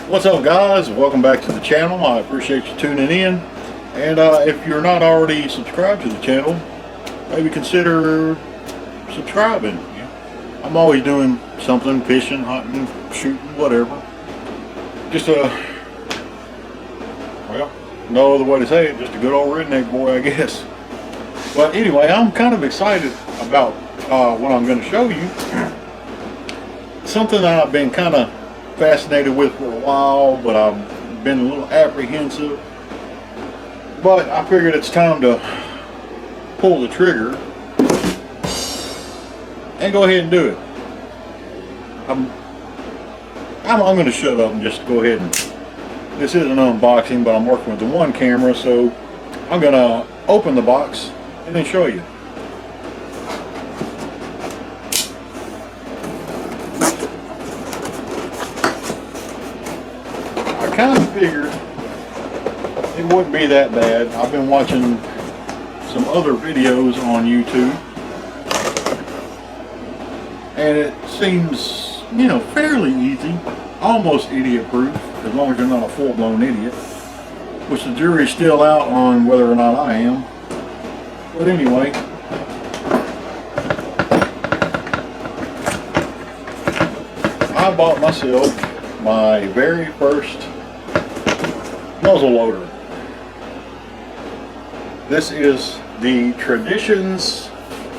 What's up, guys? Welcome back to the channel. I appreciate you tuning in, and if you're not already subscribed to the channel, maybe consider subscribing. I'm always doing something: fishing, hunting, shooting, whatever. Just well, no other way to say it, just a good old redneck boy, I guess. But anyway, I'm kind of excited about what I'm going to show you. Something that I've been kind of fascinated with for a while, but I've been a little apprehensive. But I figured it's time to pull the trigger and go ahead and do it. I'm going to shut up and just go ahead and, this is an unboxing, but I'm working with the one camera, so I'm going to open the box and then show you. I kind of figured it wouldn't be that bad. I've been watching some other videos on YouTube, and it seems, you know, fairly easy, almost idiot-proof, as long as you're not a full-blown idiot, which the jury's still out on whether or not I am. But anyway, I bought myself my very first muzzleloader. This is the Traditions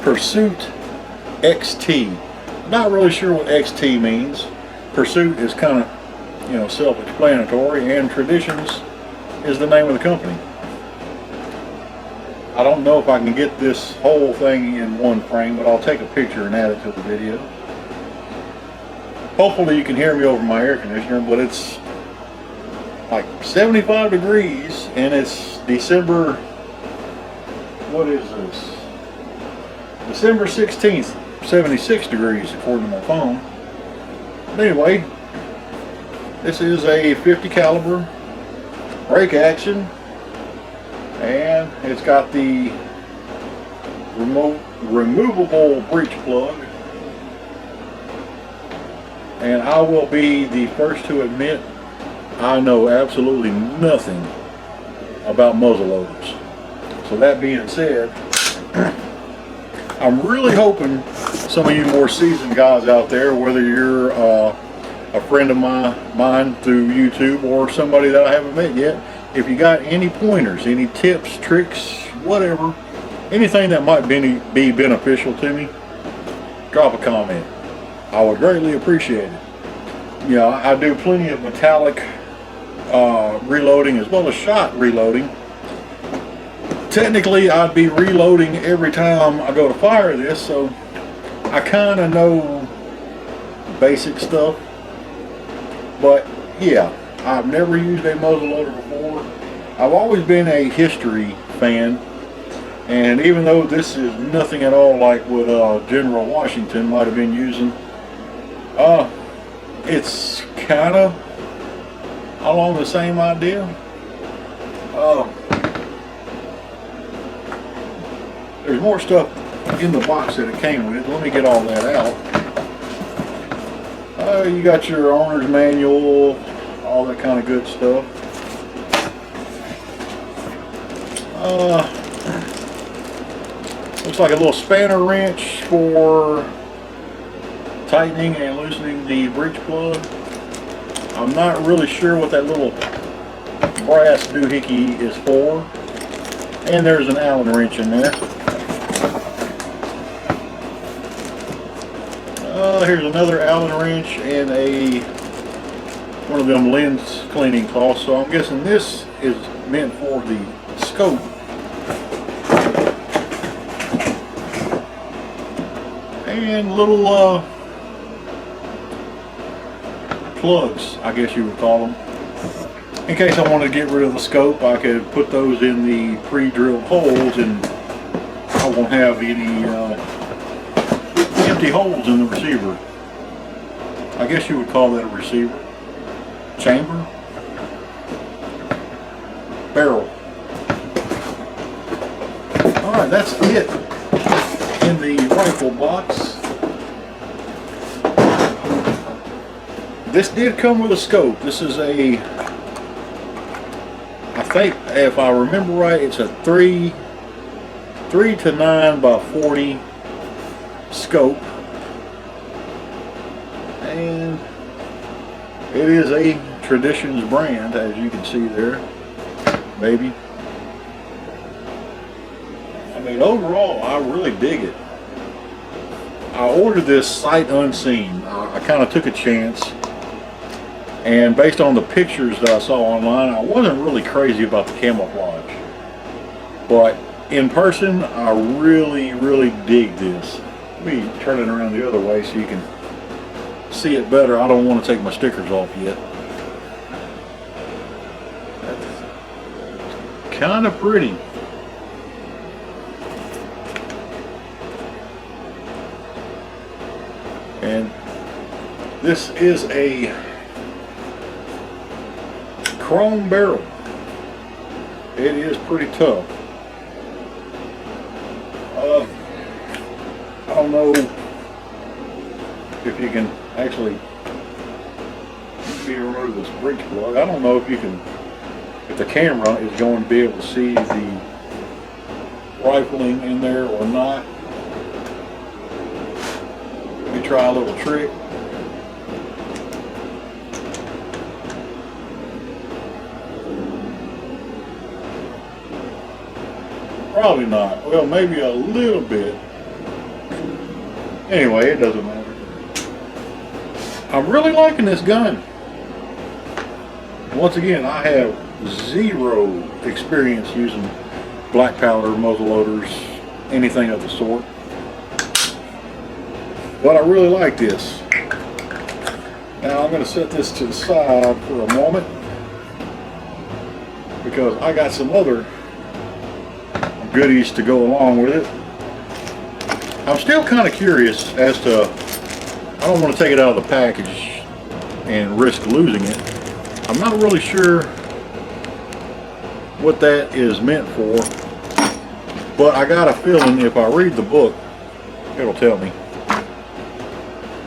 Pursuit XT. Not really sure what XT means. Pursuit is kind of, you know, self-explanatory, and Traditions is the name of the company. I don't know if I can get this whole thing in one frame, but I'll take a picture and add it to the video. Hopefully you can hear me over my air conditioner, but it's like 75 degrees and it's December, what is this? December 16th, 76 degrees according to my phone. But anyway, this is a 50 caliber break action, and it's got the removable breech plug. And I will be the first to admit, I know absolutely nothing about muzzleloaders. So that being said, I'm really hoping some of you more seasoned guys out there, whether you're a friend of mine through YouTube or somebody that I haven't met yet, if you got any pointers, any tips, tricks, whatever, anything that might be beneficial to me, drop a comment. I would greatly appreciate it. You know, I do plenty of metallic reloading as well as shot reloading. Technically, I'd be reloading every time I go to fire this, so I kind of know basic stuff. But yeah, I've never used a muzzleloader before. I've always been a history fan, and even though this is nothing at all like what General Washington might have been using, it's kind of along the same idea. There's more stuff in the box that it came with. Let me get all that out. You got your owner's manual, all that kind of good stuff. Looks like a little spanner wrench for tightening and loosening the breech plug. I'm not really sure what that little brass doohickey is for. And there's an Allen wrench in there. Here's another Allen wrench and one of them lens cleaning cloths. So I'm guessing this is meant for the scope. And little plugs, I guess you would call them. In case I want to get rid of the scope, I could put those in the pre-drilled holes, and I won't have any empty holes in the receiver. I guess you would call that a receiver. Chamber? Barrel. Alright, that's it in the rifle box. This did come with a scope. This is a, I think if I remember right, it's a 3 to 9 by 40 scope, and it is a Traditions brand, as you can see there, maybe. I mean, overall, I really dig it. I ordered this sight unseen. I kind of took a chance, and based on the pictures that I saw online, I wasn't really crazy about the camouflage. But in person, I really, really dig this. Let me turn it around the other way so you can see it better. I don't want to take my stickers off yet. That's kind of pretty. And this is a chrome barrel. It is pretty tough. I don't know if you can actually, let me remove this breech plug. I don't know if you can, if the camera is going to be able to see the rifling in there or not. Let me try a little trick. Probably not. Well, maybe a little bit. Anyway, it doesn't matter. I'm really liking this gun. Once again, I have zero experience using black powder, muzzleloaders, anything of the sort. But I really like this. Now I'm going to set this to the side for a moment, because I got some other goodies to go along with it. I'm still kind of curious as to, I don't want to take it out of the package and risk losing it. I'm not really sure what that is meant for, but I got a feeling if I read the book, it'll tell me.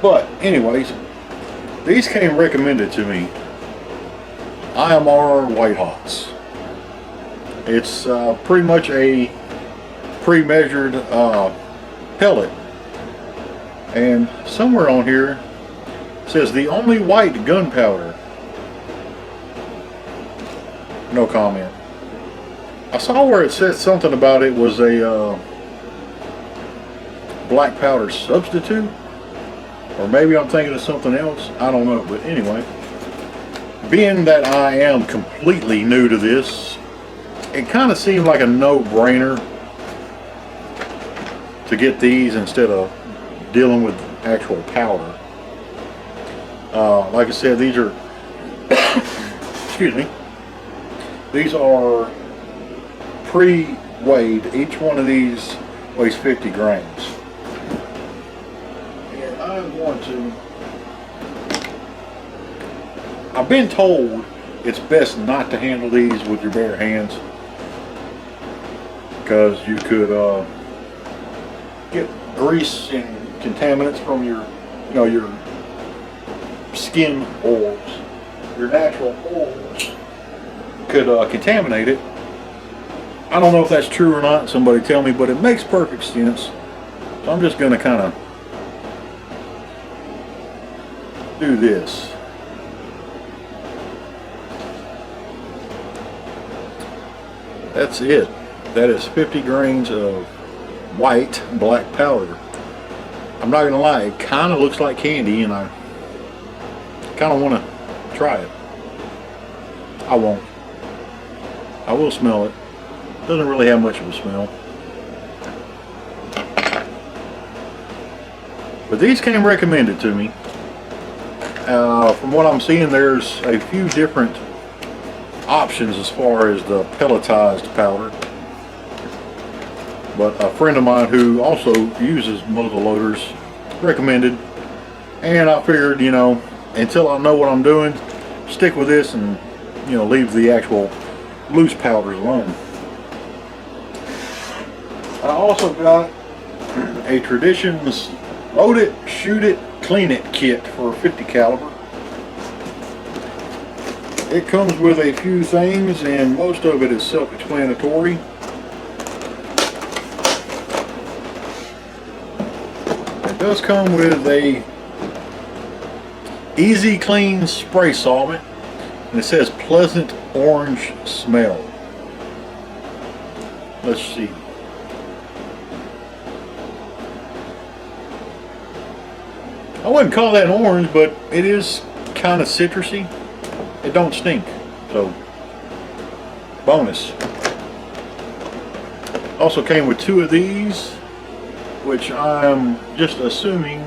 But anyways, these came recommended to me. IMR White Hots. It's pretty much a pre-measured pellet, and somewhere on here it says the only white gunpowder. No comment. I saw where it said something about it was a black powder substitute, or maybe I'm thinking of something else. I don't know, but anyway, being that I am completely new to this, it kind of seemed like a no-brainer to get these instead of dealing with actual powder. Like I said, these are excuse me, these are pre-weighed. Each one of these weighs 50 grams. And I'm going to, I've been told it's best not to handle these with your bare hands, because you could get grease and contaminants from your, you know, your skin oils. Your natural oils could contaminate it. I don't know if that's true or not. Somebody tell me, but it makes perfect sense. So I'm just going to kind of do this. That's it. That is 50 grains of white black powder. I'm not gonna lie, it kind of looks like candy, and I kind of want to try it. I won't. I will smell it. Doesn't really have much of a smell. But these came recommended to me. From what I'm seeing, there's a few different options as far as the pelletized powder. But a friend of mine who also uses muzzleloaders recommended, and I figured, you know, until I know what I'm doing, stick with this and, you know, leave the actual loose powders alone. I also got a Traditions Load It, Shoot It, Clean It kit for a 50 caliber. It comes with a few things, and most of it is self-explanatory. It does come with a easy clean spray solvent, and it says pleasant orange smell. Let's see. I wouldn't call that orange, but it is kind of citrusy. It don't stink, so bonus. Also came with 2 of these, which I'm just assuming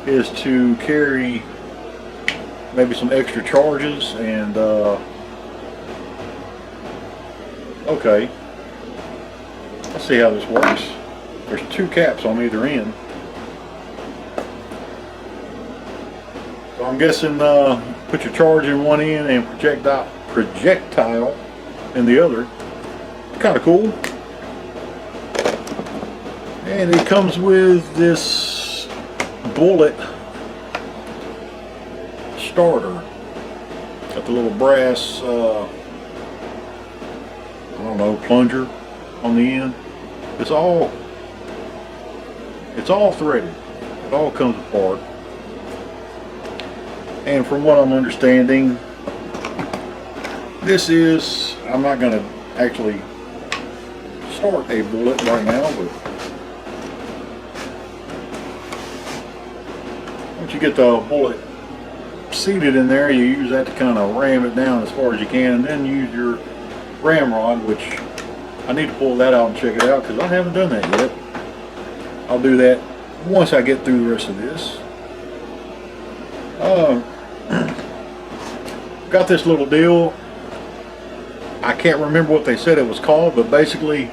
is to carry maybe some extra charges. And okay, let's see how this works. There's 2 caps on either end. So I'm guessing put your charge in one end and projectile in the other. Kind of cool. And it comes with this bullet starter. Got the little brass, I don't know, plunger on the end. It's all threaded. It all comes apart. And from what I'm understanding, this is, I'm not going to actually start a bullet right now, but once you get the bullet seated in there, you use that to kind of ram it down as far as you can, and then use your ramrod, which I need to pull that out and check it out because I haven't done that yet. I'll do that once I get through the rest of this. Got this little deal. I can't remember what they said it was called, but basically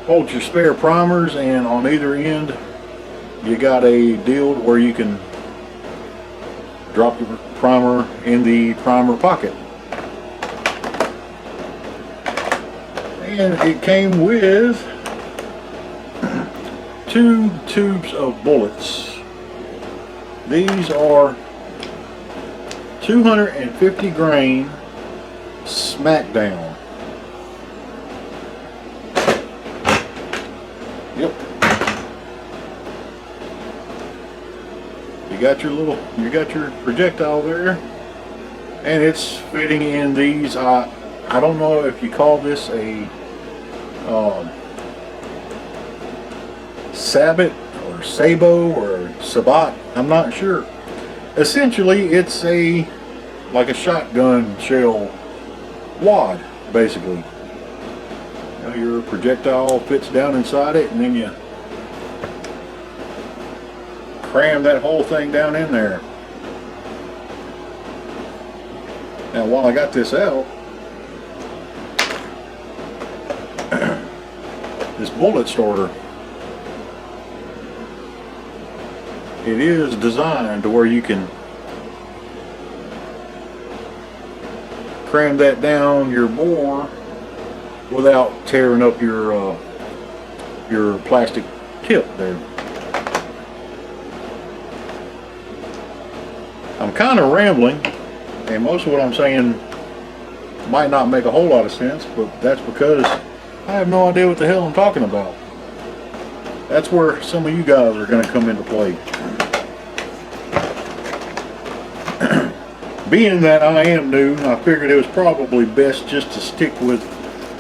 holds your spare primers, and on either end you got a deal where you can drop your primer in the primer pocket. And it came with 2 tubes of bullets. These are 250 grain Smackdown. Yep. You got your projectile there, and it's fitting in these. I don't know if you call this a sabot or sabo or sabat. I'm not sure. Essentially, it's like a shotgun shell wad, basically. Your projectile fits down inside it, and then you cram that whole thing down in there. Now, while I got this out, this bullet starter, it is designed to where you can cram that down your bore without tearing up your plastic tip there. I'm kind of rambling, and most of what I'm saying might not make a whole lot of sense, but that's because I have no idea what the hell I'm talking about. That's where some of you guys are going to come into play. Being that I am new, I figured it was probably best just to stick with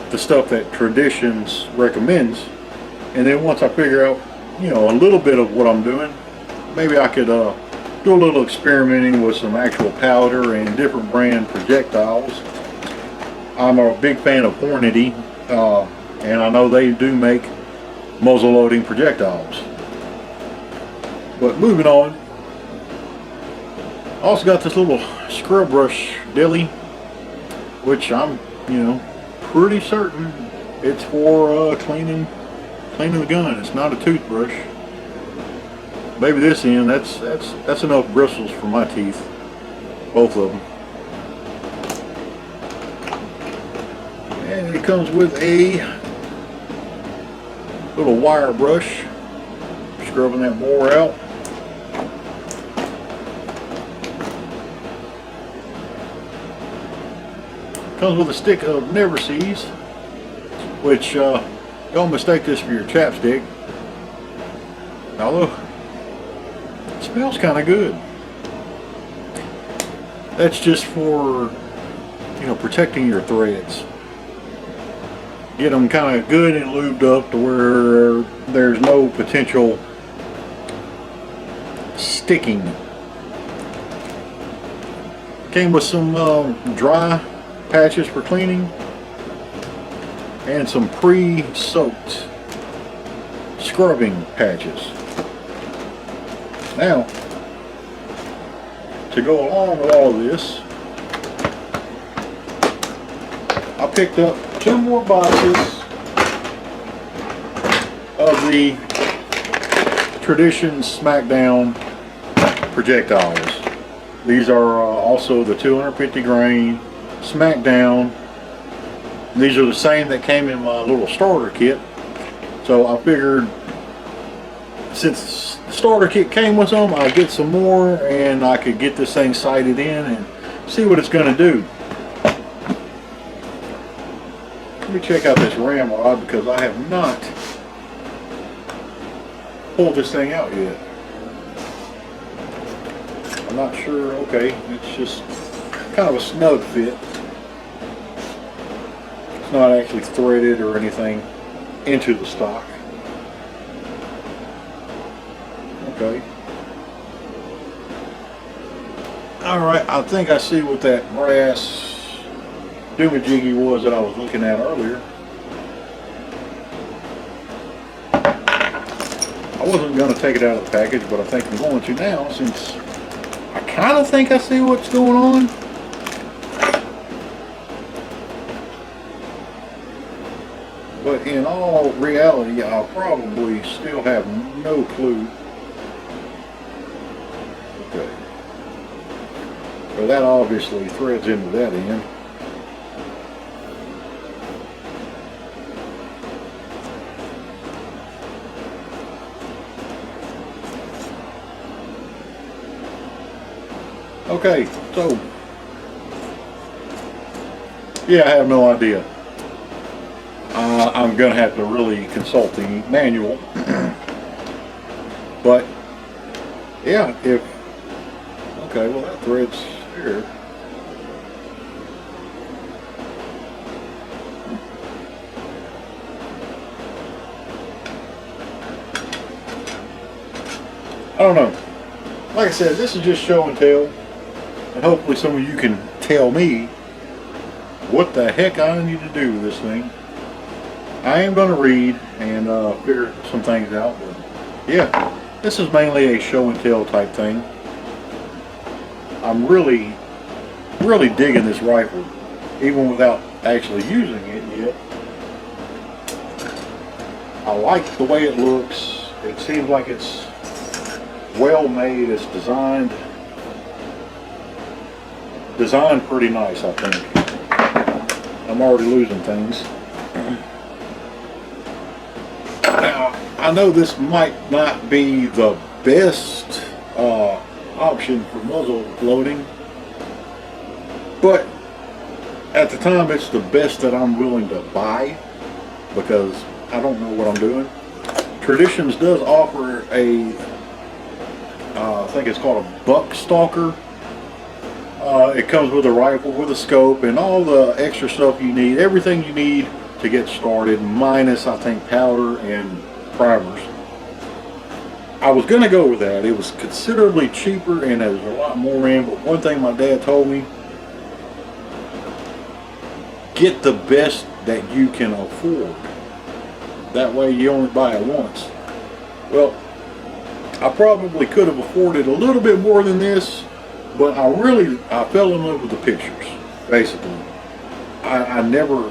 the stuff that Traditions recommends, and then once I figure out, a little bit of what I'm doing, maybe I could do a little experimenting with some actual powder and different brand projectiles. I'm a big fan of Hornady, and I know they do make muzzle loading projectiles. But moving on, I also got this little scrub brush dilly, which I'm, pretty certain it's for cleaning the gun. It's not a toothbrush. Maybe this end, that's enough bristles for my teeth, both of them. And it comes with a little wire brush, scrubbing that bore out. Comes with a stick of Never Seas, which don't mistake this for your chapstick. Although it smells kind of good. That's just for, you know, protecting your threads. Get them kind of good and lubed up to where there's no potential sticking. Came with some dry patches for cleaning and some pre-soaked scrubbing patches. Now, to go along with all of this, I picked up 2 more boxes of the Tradition Smackdown projectiles. These are also the 250 grain Smackdown. These are the same that came in my little starter kit. So I figured, since the starter kit came with some, I'll get some more and I could get this thing sighted in and see what it's going to do. Let me check out this ramrod because I have not pulled this thing out yet. I'm not sure. Okay, it's just kind of a snug fit. It's not actually threaded or anything into the stock. Okay. Alright, I think I see what that brass doomajiggy was that I was looking at earlier. I wasn't going to take it out of the package, but I think I'm going to now, since I kind of think I see what's going on. But in all reality, I'll probably still have no clue. Okay. So that obviously threads into that end. Okay, so yeah, I have no idea. I'm gonna have to really consult the manual. But yeah, if okay, well that thread's here. I don't know. Like I said, this is just show and tell. And hopefully some of you can tell me what the heck I need to do with this thing. I am going to read and figure some things out. But yeah, this is mainly a show and tell type thing. I'm really digging this rifle, even without actually using it yet. I like the way it looks. It seems like it's well made. It's designed pretty nice, I think. I'm already losing things. Now, I know this might not be the best option for muzzle loading, but at the time it's the best that I'm willing to buy because I don't know what I'm doing. Traditions does offer a, I think it's called a buck stalker. It comes with a rifle, with a scope, and all the extra stuff you need, everything you need to get started, minus I think powder and primers. I was going to go with that. It was considerably cheaper and there was a lot more in, but one thing my dad told me, get the best that you can afford. That way you only buy it once. Well, I probably could have afforded a little bit more than this, but I fell in love with the pictures, basically. I never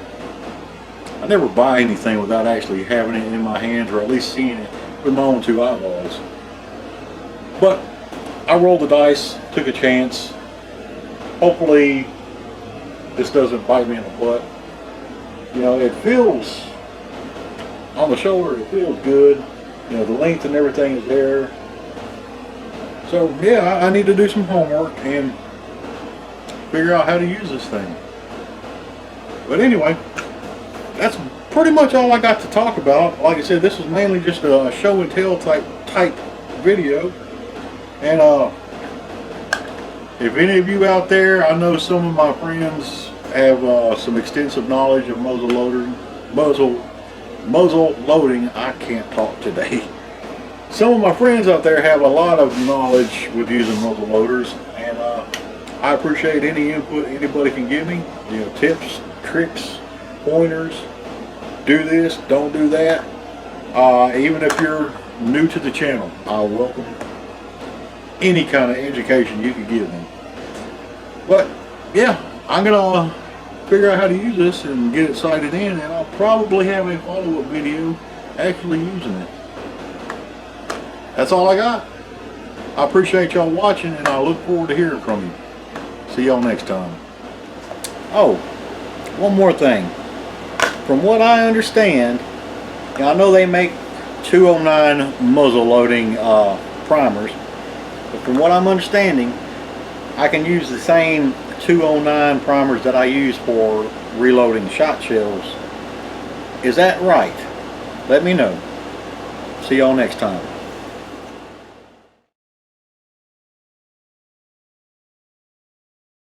buy anything without actually having it in my hands or at least seeing it with my own 2 eyeballs. But I rolled the dice, took a chance. Hopefully this doesn't bite me in the butt. You know, it feels, on the shoulder, it feels good. You know, the length and everything is there. So yeah, I need to do some homework and figure out how to use this thing. But anyway, that's pretty much all I got to talk about. Like I said, this was mainly just a show and tell type video. And if any of you out there, I know some of my friends have some extensive knowledge of muzzle loading. I can't talk today. Some of my friends out there have a lot of knowledge with using muzzle loaders, and I appreciate any input anybody can give me. You know, tips, tricks, pointers. Do this, don't do that. Even if you're new to the channel, I welcome any kind of education you can give me. But yeah, I'm gonna figure out how to use this and get it sighted in, and I'll probably have a follow-up video actually using it. That's all I got. I appreciate y'all watching, and I look forward to hearing from you. See y'all next time. Oh, one more thing. From what I understand, I know they make 209 muzzle loading primers, but from what I'm understanding, I can use the same 209 primers that I use for reloading shot shells. Is that right? Let me know. See y'all next time.